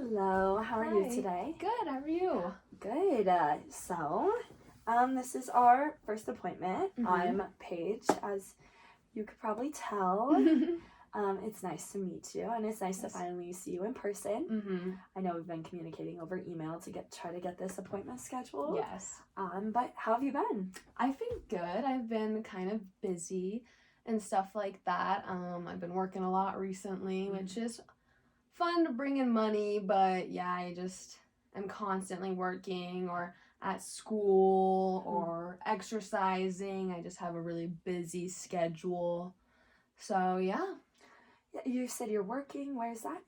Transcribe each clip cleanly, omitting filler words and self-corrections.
Hello, how are you Hi. today? Good, how are you? Good. This is our first appointment. I'm Paige, as you could probably tell. It's nice to meet you, and it's nice to finally see you in person. I know we've been communicating over email to try to get this appointment scheduled. Yes. But how have you been? I've been good. I've been kind of busy and stuff like that. I've been working a lot recently, which is fun to bring in money, but yeah, I just am constantly working or at school or exercising. I just have a really busy schedule. So yeah. You said you're working. Where's that?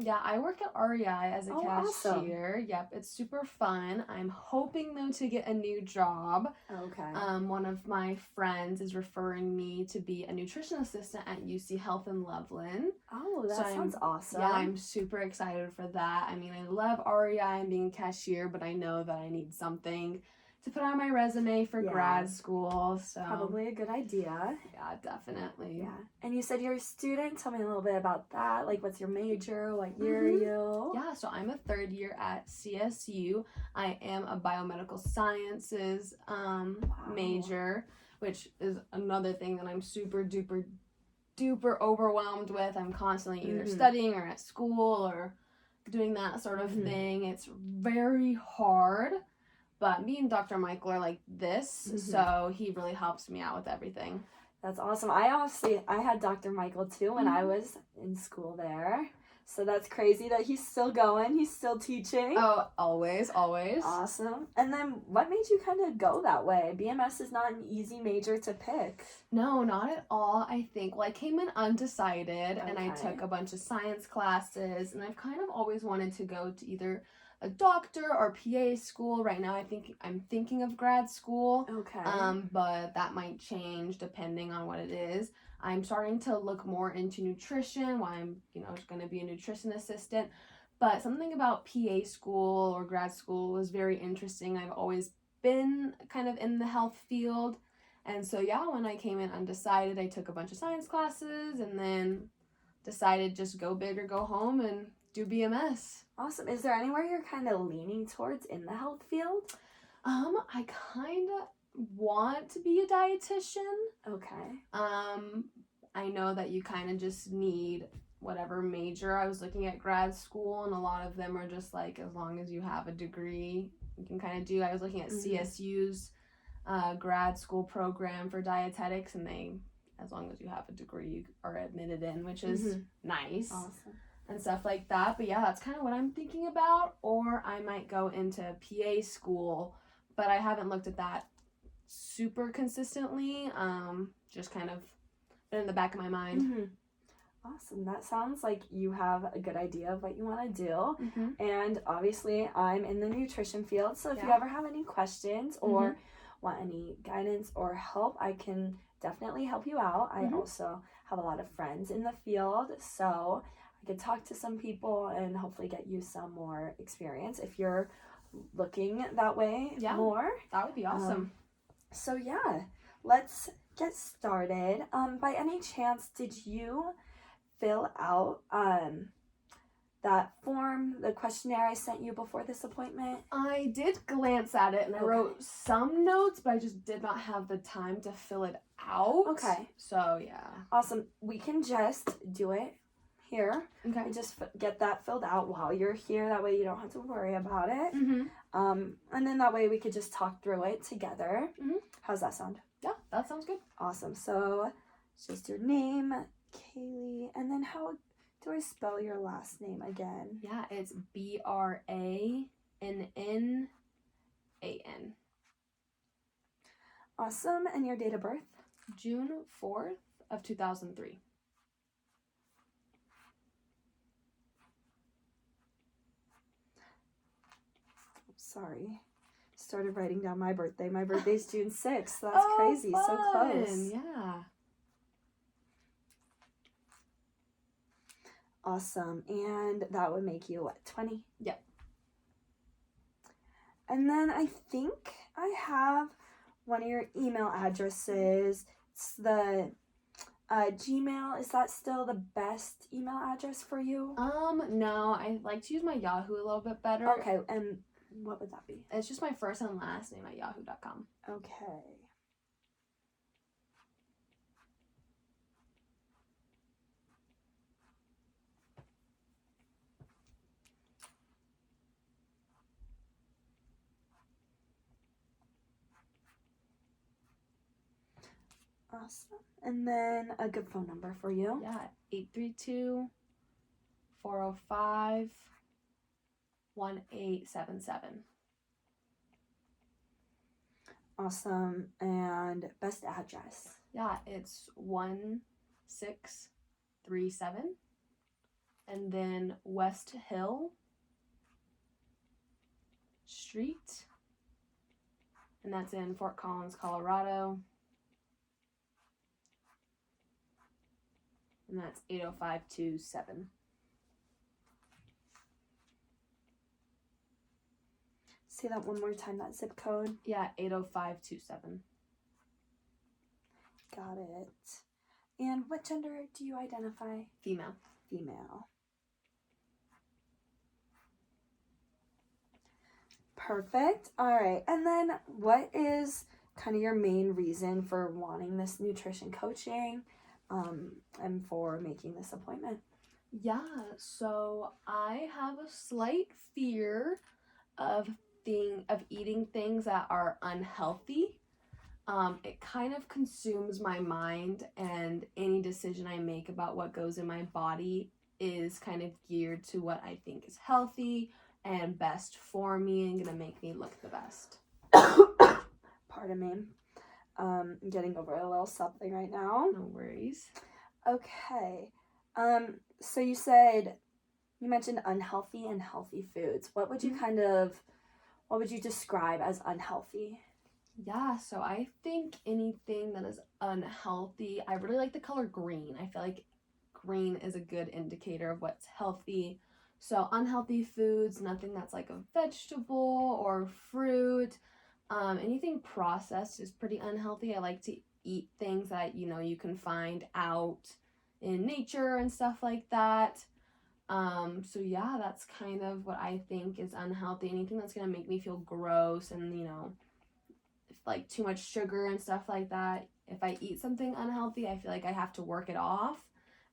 Yeah, I work at REI as a cashier. Awesome. Yep, it's super fun. I'm hoping though to get a new job. Okay. One of my friends is referring me to be a nutrition assistant at UC Health in Loveland. Oh, that sounds awesome. Yeah, I'm super excited for that. I mean, I love REI and being a cashier, but I know that I need something to put on my resume for grad school. So probably a good idea. Yeah, definitely. Yeah. And you said you're a student. Tell me a little bit about that. Like, what's your major? What year are you? Yeah, so I'm a third year at CSU. I am a biomedical sciences major, which is another thing that I'm super duper overwhelmed with. I'm constantly either studying or at school or doing that sort of thing. It's very hard. But me and Dr. Michael are like this, so he really helps me out with everything. That's awesome. I had Dr. Michael too when I was in school there. So that's crazy that he's still going. He's still teaching. Oh, always. Awesome. And then what made you kind of go that way? BMS is not an easy major to pick. No, not at all, I think. Well, I came in undecided, and I took a bunch of science classes, and I've kind of always wanted to go to either a doctor or PA school. Right now, I'm thinking of grad school. Okay. But that might change depending on what it is. I'm starting to look more into nutrition while I'm, going to be a nutrition assistant. But something about PA school or grad school was very interesting. I've always been kind of in the health field. And so, yeah, when I came in undecided, I took a bunch of science classes and then decided just go big or go home and do BMS. Awesome. Is there anywhere you're kind of leaning towards in the health field? I kind of want to be a dietitian. Okay. I know that you kind of just need whatever major. I was looking at grad school, and a lot of them are just like, as long as you have a degree, you can kind of do. I was looking at CSU's grad school program for dietetics, and as long as you have a degree, you are admitted in, which is nice. Awesome. And stuff like that. But yeah, that's kind of what I'm thinking about. Or I might go into PA school, but I haven't looked at that super consistently. Just kind of been in the back of my mind. Awesome. That sounds like you have a good idea of what you want to do. And obviously, I'm in the nutrition field. So if you ever have any questions or want any guidance or help, I can definitely help you out. I also have a lot of friends in the field, so I could talk to some people and hopefully get you some more experience if you're looking that way more. That would be awesome. So yeah, let's get started. By any chance, did you fill out that form, the questionnaire I sent you before this appointment? I did glance at it and I wrote some notes, but I just did not have the time to fill it out. Okay. So yeah. Awesome. We can just do it here. Okay. And just get that filled out while you're here. That way you don't have to worry about it. And then that way we could just talk through it together. How's that sound? Yeah, that sounds good. Awesome. So it's just your name, Kaylee, and then how do I spell your last name again? Yeah, it's Brannn. Awesome. And your date of birth? June 4th of 2003. Sorry. Started writing down my birthday. My birthday's June 6th. That's crazy. Fun. So close. Yeah. Awesome. And that would make you, what, 20? Yep. And then I think I have one of your email addresses. It's the Gmail, is that still the best email address for you? No, I like to use my Yahoo a little bit better. Okay, and what would that be? It's just my first and last name at yahoo.com. Okay. Awesome. And then a good phone number for you. Yeah, 832-405-1877. Awesome. And best address. Yeah, it's 1637. And then West Hill Street. And that's in Fort Collins, Colorado. And that's 80527. Say that one more time, that zip code. Yeah, 80527. Got it. And what gender do you identify? Female. Female. Perfect. All right. And then what is kind of your main reason for wanting this nutrition coaching and for making this appointment? Yeah, so I have a slight fear of eating things that are unhealthy. It kind of consumes my mind, and any decision I make about what goes in my body is kind of geared to what I think is healthy and best for me and gonna make me look the best. Pardon me. I'm getting over a little something right now. No worries. Okay. So you mentioned unhealthy and healthy foods. What would you what would you describe as unhealthy? Yeah, so I think anything that is unhealthy, I really like the color green. I feel like green is a good indicator of what's healthy. So unhealthy foods, nothing that's like a vegetable or fruit. Anything processed is pretty unhealthy. I like to eat things that, you can find out in nature and stuff like that. So yeah, that's kind of what I think is unhealthy. Anything that's gonna make me feel gross and, like too much sugar and stuff like that. If I eat something unhealthy, I feel like I have to work it off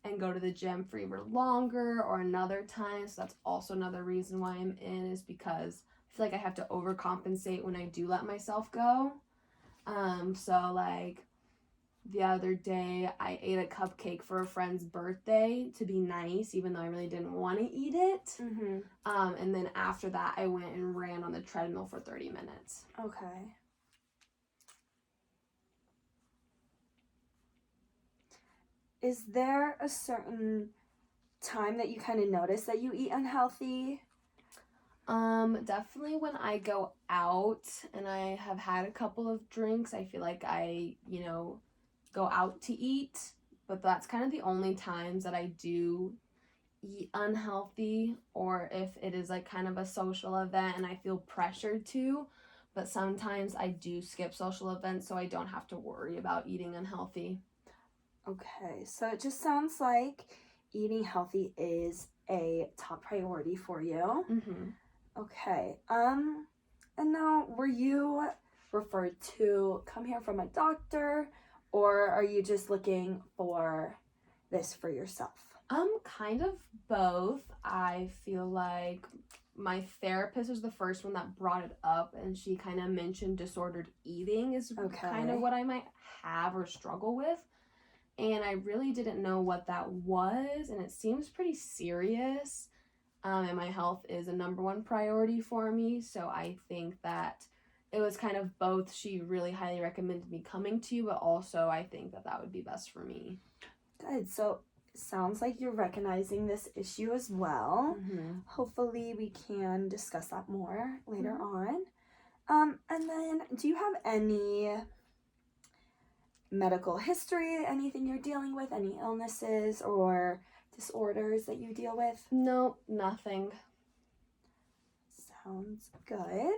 and go to the gym for even longer or another time. So that's also another reason why I'm in, is because I feel like I have to overcompensate when I do let myself go. So like the other day I ate a cupcake for a friend's birthday to be nice, even though I really didn't want to eat it. Mm-hmm. And then after that I went and ran on the treadmill for 30 minutes. Okay. Is there a certain time that you kind of notice that you eat unhealthy? Definitely when I go out and I have had a couple of drinks, I feel like I, go out to eat, but that's kind of the only times that I do eat unhealthy, or if it is like kind of a social event and I feel pressured to, but sometimes I do skip social events so I don't have to worry about eating unhealthy. Okay, so it just sounds like eating healthy is a top priority for you. Mm-hmm. Okay, and now were you referred to come here from a doctor, or are you just looking for this for yourself? Kind of both. I feel like my therapist was the first one that brought it up, and she kind of mentioned disordered eating is kind of what I might have or struggle with. And I really didn't know what that was, and it seems pretty serious. And my health is a number one priority for me, so I think that it was kind of both. She really highly recommended me coming to you, but also I think that would be best for me. Good. So it sounds like you're recognizing this issue as well. Mm-hmm. Hopefully we can discuss that more later on. And then do you have any medical history, anything you're dealing with, any illnesses or disorders that you deal with? Nope, nothing. Sounds good.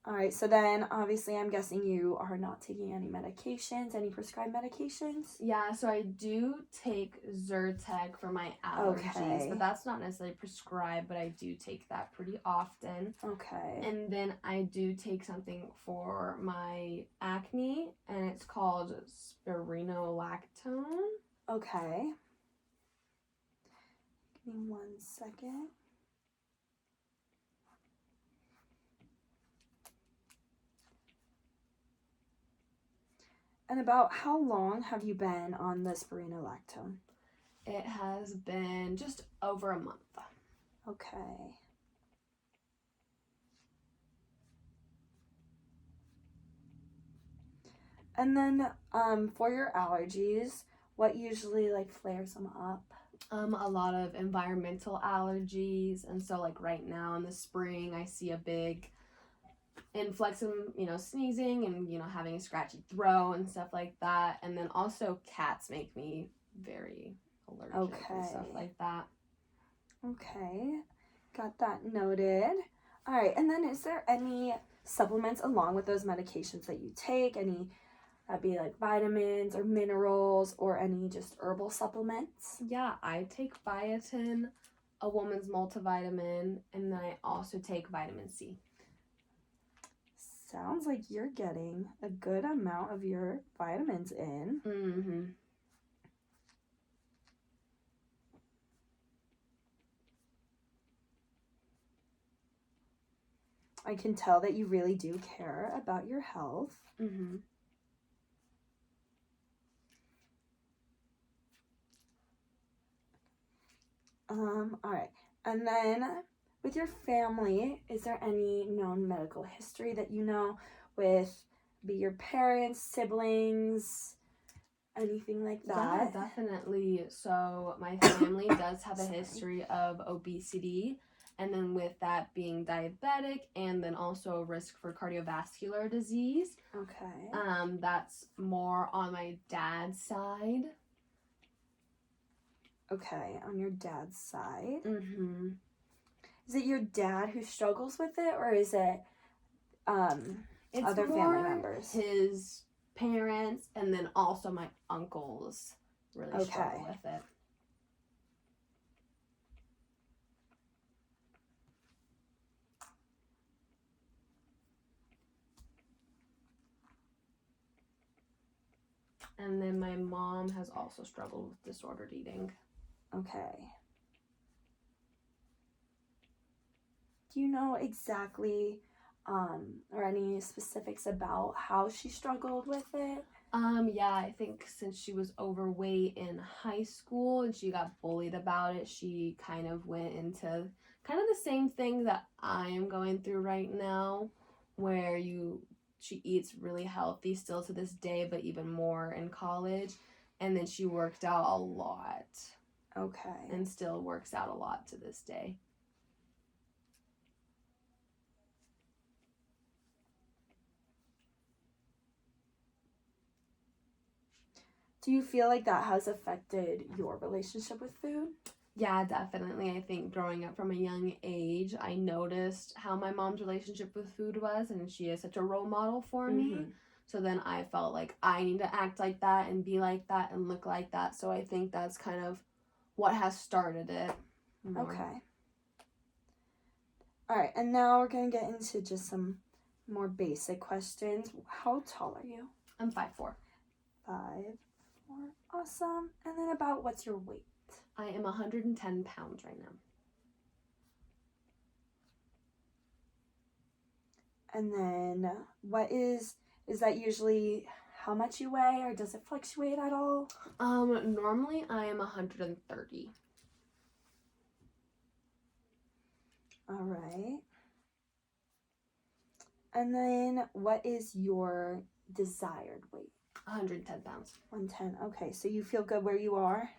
All right, so then obviously I'm guessing you are not taking any medications, any prescribed medications? Yeah, so I do take Zyrtec for my allergies, but that's not necessarily prescribed, but I do take that pretty often. Okay. And then I do take something for my acne, and it's called spironolactone. Okay. Give me 1 second. And about how long have you been on the spironolactone? It has been just over a month. Okay. And then for your allergies, what usually like flares them up? A lot of environmental allergies, and so like right now in the spring I see a big influx of, sneezing and, having a scratchy throat and stuff like that. And then also cats make me very allergic and stuff like that. Okay, got that noted. All right, and then is there any supplements along with those medications that you take? Any, that'd be like vitamins or minerals or any just herbal supplements? Yeah, I take biotin, a woman's multivitamin, and then I also take vitamin C. Sounds like you're getting a good amount of your vitamins in. Mm-hmm. I can tell that you really do care about your health. Mm-hmm. All right. And then with your family, is there any known medical history that you know with be your parents, siblings, anything like that? Yeah, definitely. So my family does have a history of obesity, and then with that being diabetic, and then also a risk for cardiovascular disease. Okay. That's more on my dad's side. Okay, on your dad's side. Mm-hmm. Is it your dad who struggles with it, or is it it's other more family members? His parents, and then also my uncles really struggle with it. And then my mom has also struggled with disordered eating. Okay. Do you know exactly or any specifics about how she struggled with it? Yeah, I think since she was overweight in high school and she got bullied about it, she kind of went into kind of the same thing that I am going through right now, where she eats really healthy still to this day, but even more in college. And then she worked out a lot. Okay. And still works out a lot to this day. Do you feel like that has affected your relationship with food? Yeah, definitely. I think growing up from a young age, I noticed how my mom's relationship with food was, and she is such a role model for me. So then I felt like I need to act like that and be like that and look like that. So I think that's kind of what has started it. More. Okay. All right, and now we're going to get into just some more basic questions. How tall are you? I'm 5'4". 5'4". Awesome. And then about what's your weight? I am 110 pounds right now. And then what is that usually how much you weigh, or does it fluctuate at all? Normally I am 130. All right. And then what is your desired weight? 110 pounds. 110. Okay, so you feel good where you are?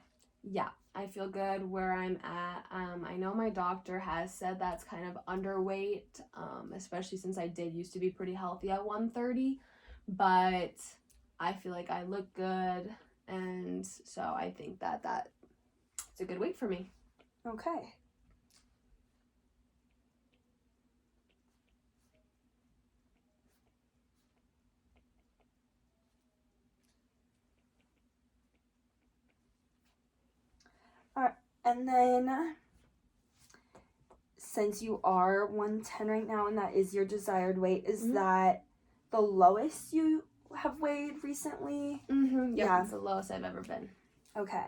Yeah, I feel good where I'm at. I know my doctor has said that's kind of underweight, especially since I did used to be pretty healthy at 130, but I feel like I look good, and so I think that it's a good weight for me. Okay. And then, since you are 110 right now and that is your desired weight, is that the lowest you have weighed recently? Yep, yeah, it's the lowest I've ever been. Okay.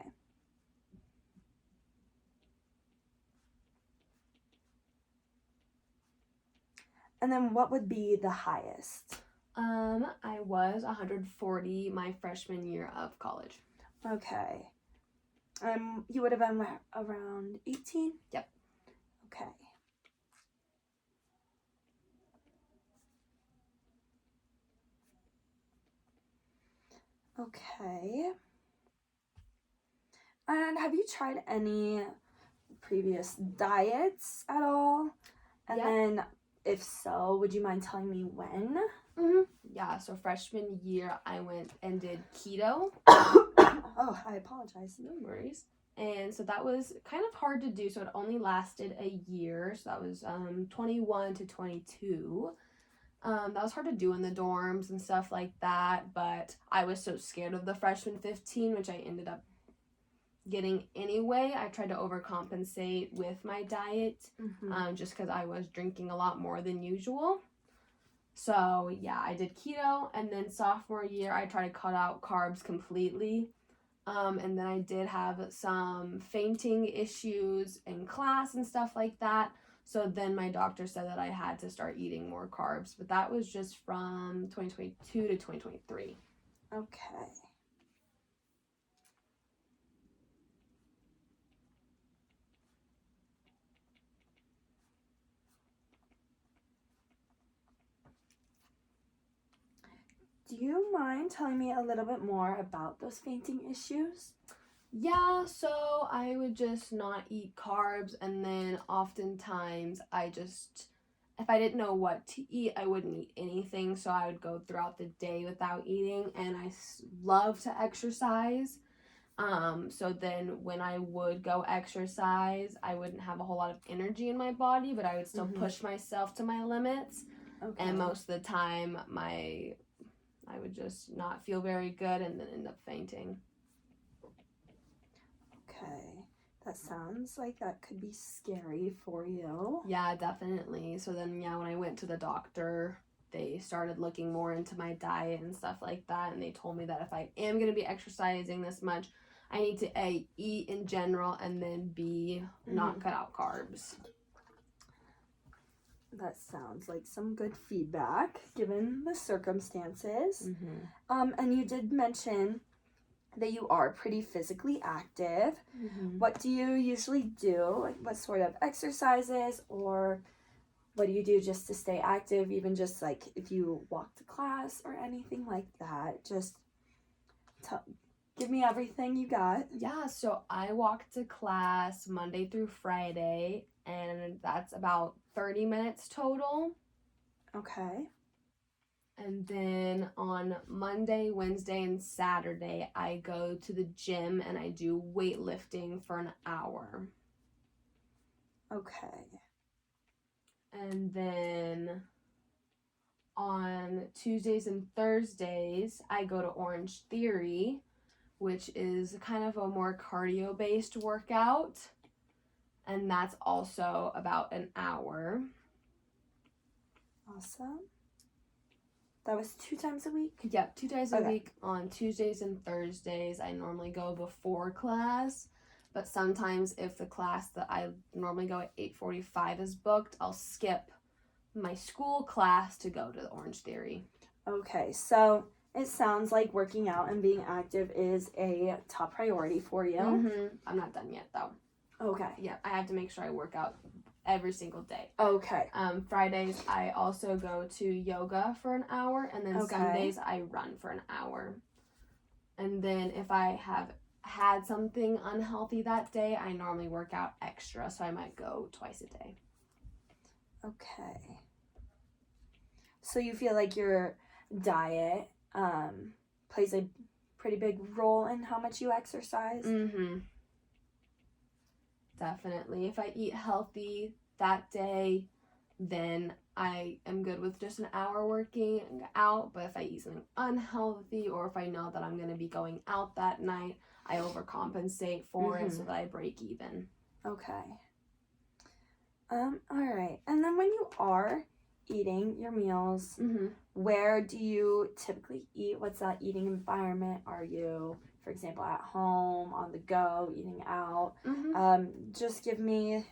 And then what would be the highest? I was 140 my freshman year of college. Okay. You would have been around 18? Yep. Okay. Okay. And have you tried any previous diets at all? And then, if so, would you mind telling me when? Yeah, so freshman year, I went and did keto. Oh, I apologize. No worries. And so that was kind of hard to do. So it only lasted a year. So that was 21 to 22. That was hard to do in the dorms and stuff like that. But I was so scared of the freshman 15, which I ended up getting anyway. I tried to overcompensate with my diet just because I was drinking a lot more than usual. So yeah, I did keto, and then sophomore year I tried to cut out carbs completely. And then I did have some fainting issues in class and stuff like that. So then my doctor said that I had to start eating more carbs, but that was just from 2022 to 2023. Okay. Do you mind telling me a little bit more about those fainting issues? Yeah, so I would just not eat carbs, and then oftentimes if I didn't know what to eat, I wouldn't eat anything, so I would go throughout the day without eating, and I love to exercise. So then when I would go exercise, I wouldn't have a whole lot of energy in my body, but I would still push myself to my limits. Okay. And most of the time, I would just not feel very good and then end up fainting. Okay. That sounds like that could be scary for you. Yeah, definitely. So then, when I went to the doctor, they started looking more into my diet and stuff like that, and they told me that if I am going to be exercising this much, I need to A, eat in general, and then B, not cut out carbs. That sounds like some good feedback given the circumstances. And you did mention that you are pretty physically active. What do you usually do? Like, what sort of exercises, or what do you do just to stay active? Even just like if you walk to class or anything like that. Just give me everything you got. Yeah, so I walk to class Monday through Friday, and that's about 30 minutes total. Okay. And then on Monday, Wednesday, and Saturday, I go to the gym and I do weightlifting for an hour. Okay. And then on Tuesdays and Thursdays, I go to Orange Theory, which is kind of a more cardio-based workout. And that's also about an hour. Awesome. That was 2 times a week? Yep, 2 days a week. On Tuesdays and Thursdays, I normally go before class. But sometimes if the class that I normally go at 8:45 is booked, I'll skip my school class to go to the Orange Theory. Okay, so it sounds like working out and being active is a top priority for you. I'm not done yet, though. Okay. Yeah, I have to make sure I work out every single day. Okay. Fridays, I also go to yoga for an hour, and then Sundays, I run for an hour. And then if I have had something unhealthy that day, I normally work out extra, so I might go twice a day. Okay. So you feel like your diet plays a pretty big role in how much you exercise? Definitely. If I eat healthy that day, then I am good with just an hour working out. But if I eat something unhealthy, or if I know that I'm going to be going out that night, I overcompensate for it so that I break even. Okay. All right. And then when you are eating your meals, where do you typically eat? What's that eating environment? Are you, for example, at home, on the go, eating out? Just give me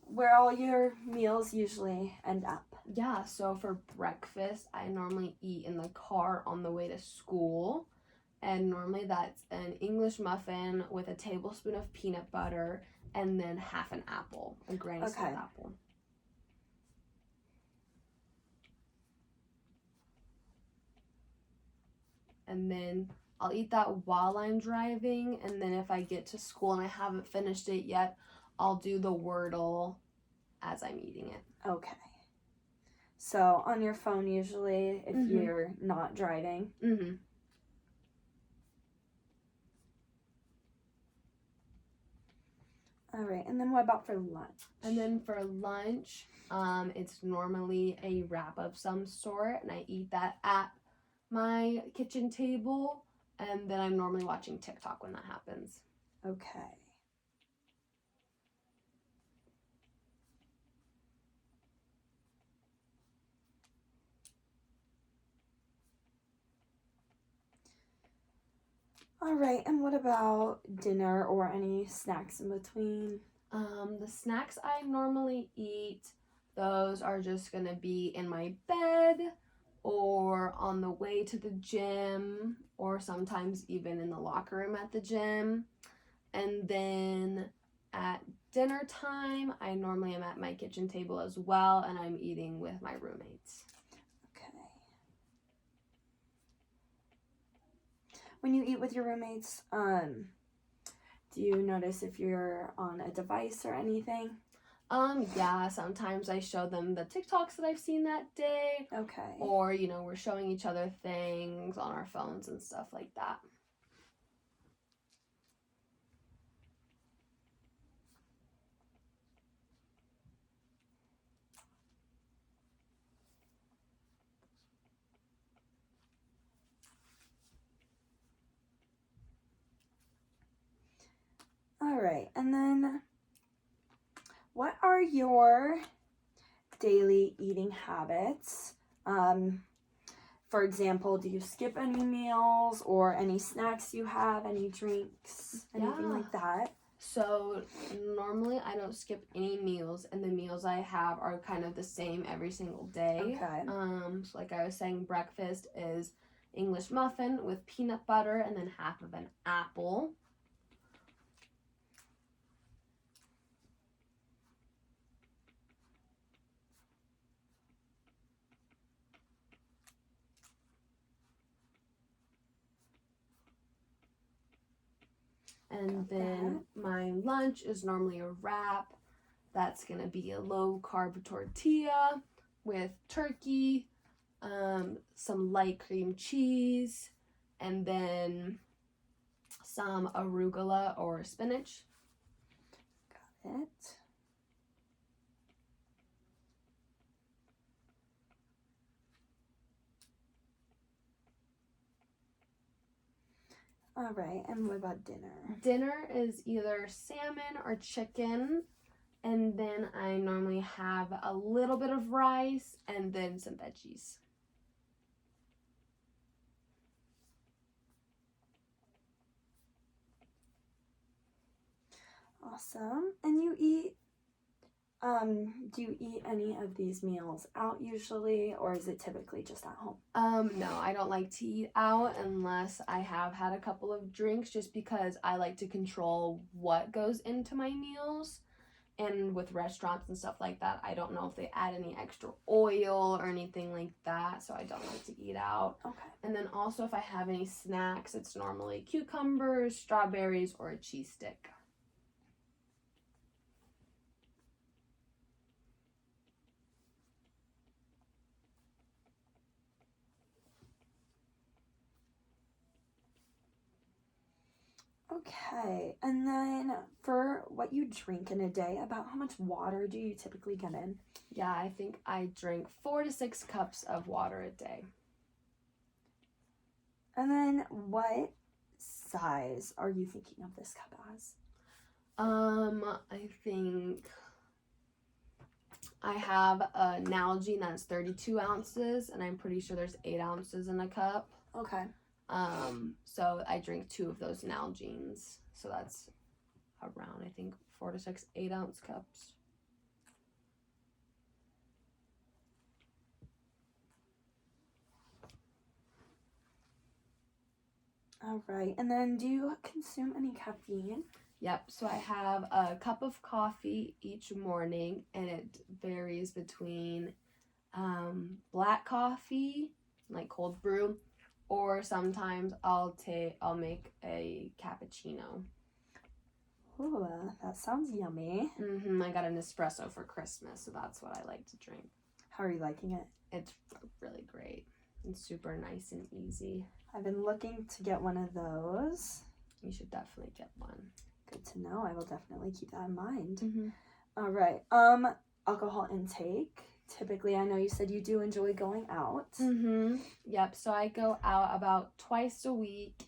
where all your meals usually end up. Yeah, so for breakfast, I normally eat in the car on the way to school. And normally that's an English muffin with a tablespoon of peanut butter and then half an apple, a Granny Smith apple. And then I'll eat that while I'm driving, and then if I get to school and I haven't finished it yet, I'll do the Wordle as I'm eating it. Okay. So on your phone usually if you're not driving. All right, and then what about for lunch? And then for lunch, it's normally a wrap of some sort, and I eat that at my kitchen table, and then I'm normally watching TikTok when that happens. Okay. All right, and what about dinner or any snacks in between? The snacks I normally eat, those are just gonna be in my bed or on the way to the gym or sometimes even in the locker room at the gym. And then at dinner time, I normally am at my kitchen table as well, and I'm eating with my roommates. When you eat with your roommates, do you notice if you're on a device or anything? Yeah, sometimes I show them the TikToks that I've seen that day. Okay. Or, we're showing each other things on our phones and stuff like that. All right, and then what are your daily eating habits? For example, do you skip any meals or any snacks you have, any drinks, anything like that? So normally I don't skip any meals, and the meals I have are kind of the same every single day. Okay. So like I was saying, breakfast is English muffin with peanut butter and then half of an apple. And then my lunch is normally a wrap. That's going to be a low-carb tortilla with turkey, some light cream cheese, and then some arugula or spinach. Got it. All right, and what about dinner? Dinner is either salmon or chicken, and then I normally have a little bit of rice and then some veggies. Awesome. And do you eat any of these meals out usually, or is it typically just at home? No, I don't like to eat out unless I have had a couple of drinks, just because I like to control what goes into my meals. And with restaurants and stuff like that, I don't know if they add any extra oil or anything like that, so I don't like to eat out. Okay. And then also if I have any snacks, it's normally cucumbers, strawberries, or a cheese stick. Okay, and then for what you drink in a day, about how much water do you typically get in? Yeah, I think I drink 4 to 6 cups of water a day. And then what size are you thinking of this cup as? I think I have a Nalgene that's 32 ounces, and I'm pretty sure there's 8 ounces in a cup. Okay. So I drink 2 of those Nalgenes. So that's around, I think, 4 to 6 8-ounce cups. All right. And then do you consume any caffeine? Yep. So I have a cup of coffee each morning, and it varies between black coffee, like cold brew, or sometimes I'll make a cappuccino. Ooh, that sounds yummy. I got an espresso for Christmas, so that's what I like to drink. How are you liking it? It's really great. It's super nice and easy. I've been looking to get one of those. You should definitely get one. Good to know. I will definitely keep that in mind. Mm-hmm. All right. Alcohol intake. Typically, I know you said you do enjoy going out. Yep. So I go out about twice a week,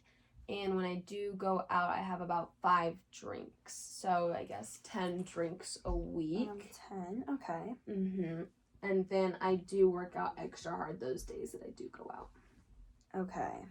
and when I do go out, I have about 5 drinks. So I guess 10 drinks a week. 10. Okay. And then I do work out extra hard those days that I do go out. Okay.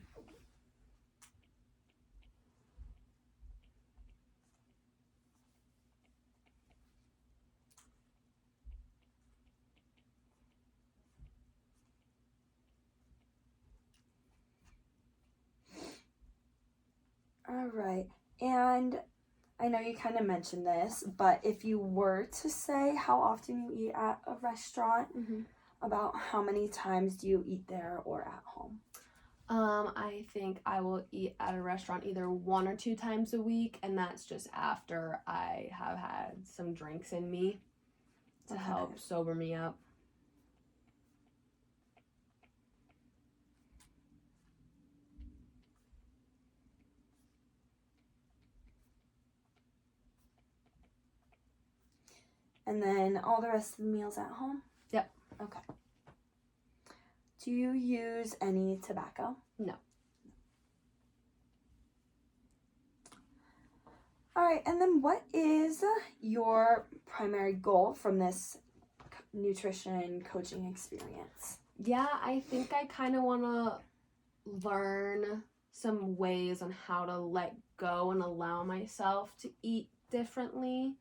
All right. And I know you kind of mentioned this, but if you were to say how often you eat at a restaurant, about how many times do you eat there or at home? I think I will eat at a restaurant either 1 or 2 times a week, and that's just after I have had some drinks in me to help sober me up. And then all the rest of the meals at home? Yep. Okay. Do you use any tobacco? No. All right, and then what is your primary goal from this nutrition coaching experience? Yeah, I think I kind of want to learn some ways on how to let go and allow myself to eat differently.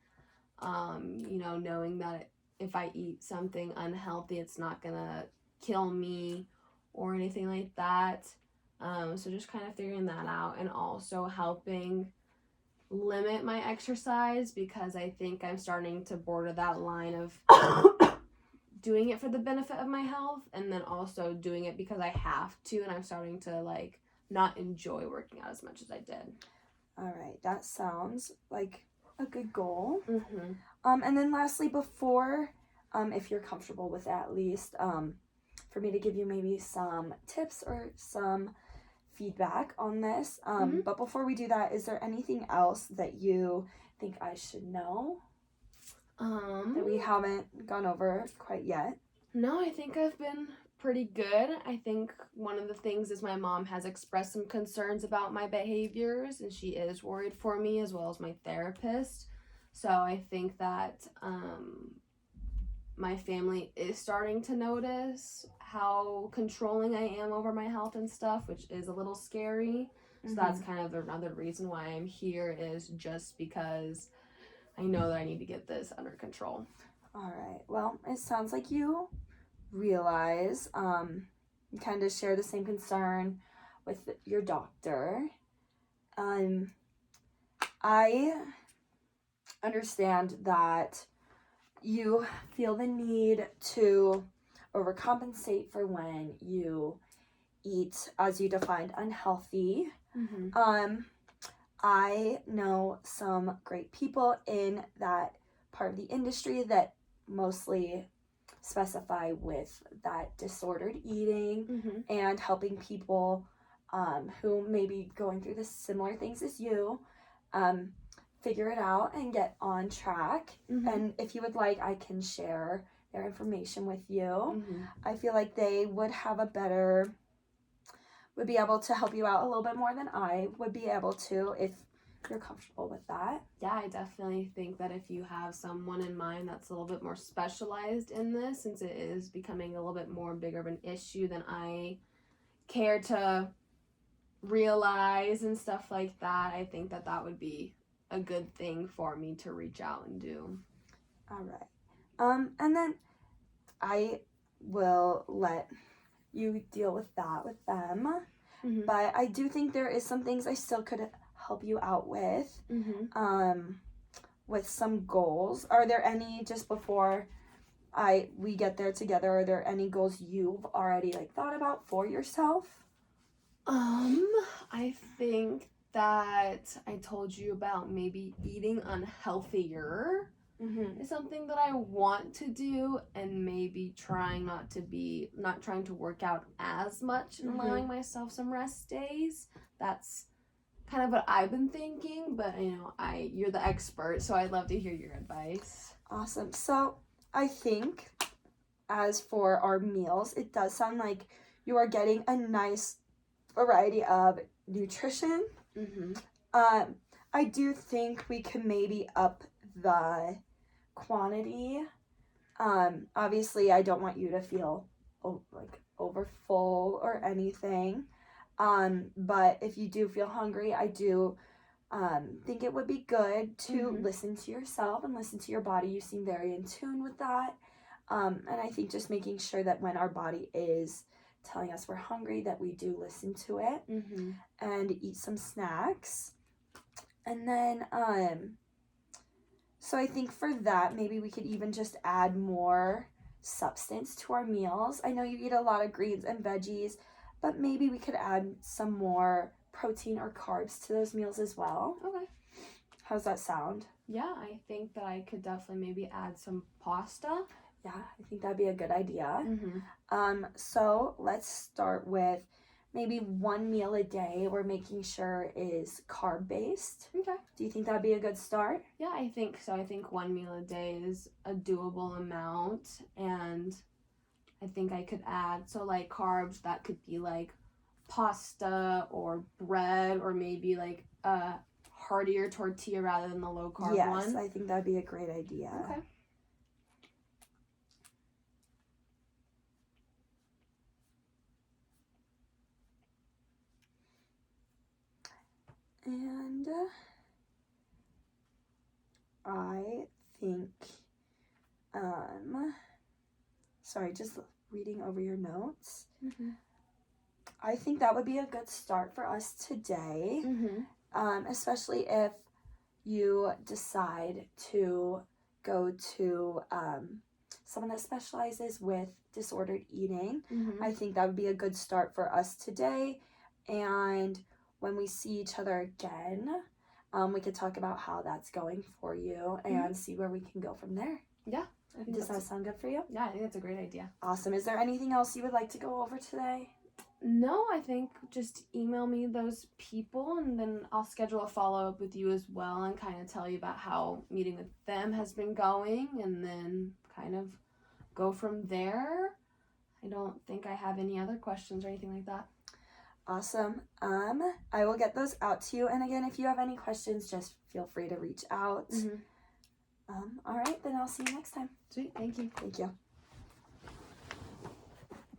Knowing that if I eat something unhealthy, it's not gonna kill me or anything like that. So just kind of figuring that out, and also helping limit my exercise, because I think I'm starting to border that line of doing it for the benefit of my health and then also doing it because I have to, and I'm starting to not enjoy working out as much as I did. All right, that sounds like a good goal. And then lastly, before, if you're comfortable with it at least, for me to give you maybe some tips or some feedback on this. But before we do that, is there anything else that you think I should know that we haven't gone over quite yet? No, I think I've been pretty good. I think one of the things is my mom has expressed some concerns about my behaviors, and she is worried for me as well as my therapist. So I think that my family is starting to notice how controlling I am over my health and stuff, which is a little scary. So that's kind of another reason why I'm here, is just because I know that I need to get this under control. All right. Well, it sounds like you realize you kind of share the same concern with your doctor. I understand that you feel the need to overcompensate for when you eat, as you defined, unhealthy. I know some great people in that part of the industry that mostly specify with that disordered eating and helping people who may be going through the similar things as you figure it out and get on track. And if you would like, I can share their information with you. I feel like they would have a better would be able to help you out a little bit more than I would be able to if you're comfortable with that. Yeah, I definitely think that if you have someone in mind that's a little bit more specialized in this, since it is becoming a little bit more bigger of an issue than I care to realize and stuff like that, I think that that would be a good thing for me to reach out and do. All right. And then I will let you deal with that with them. Mm-hmm. But I do think there is some things I still could help you out with. Mm-hmm. With some goals. Are there any, just before we get there together, are there any goals you've already like thought about for yourself? I think that I told you about maybe eating unhealthier. Mm-hmm. Is something that I want to do, and maybe not trying to work out as much and allowing myself some rest days. That's kind of what I've been thinking, but you're the expert, so I'd love to hear your advice. Awesome. So I think as for our meals, it does sound like you are getting a nice variety of nutrition. Mm-hmm. I do think we could maybe up the quantity. Obviously I don't want you to feel over full or anything. But if you do feel hungry, I do think it would be good to listen to yourself and listen to your body. You seem very in tune with that. And I think just making sure that when our body is telling us we're hungry, that we do listen to it and eat some snacks. And then, so I think for that, maybe we could even just add more substance to our meals. I know you eat a lot of greens and veggies, but maybe we could add some more protein or carbs to those meals as well. Okay. How's that sound? Yeah, I think that I could definitely maybe add some pasta. Yeah, I think that'd be a good idea. So let's start with maybe one meal a day we're making sure is carb-based. Okay. Do you think that'd be a good start? Yeah, I think so. I think one meal a day is a doable amount, and I think I could add, so like carbs, that could be like pasta or bread, or maybe like a heartier tortilla rather than the low carb one. Yes, I think that'd be a great idea. Okay. And I think, sorry, just reading over your notes. I think that would be a good start for us today, especially if you decide to go to someone that specializes with disordered eating. I think that would be a good start for us today. And when we see each other again, we could talk about how that's going for you and see where we can go from there. Yeah. Does that sound good for you? Yeah, I think that's a great idea. Awesome. Is there anything else you would like to go over today? No, I think just email me those people, and then I'll schedule a follow-up with you as well and kind of tell you about how meeting with them has been going, and then kind of go from there. I don't think I have any other questions or anything like that. Awesome. I will get those out to you. And again, if you have any questions, just feel free to reach out. All right, then I'll see you next time. Sweet. Thank you. Thank you.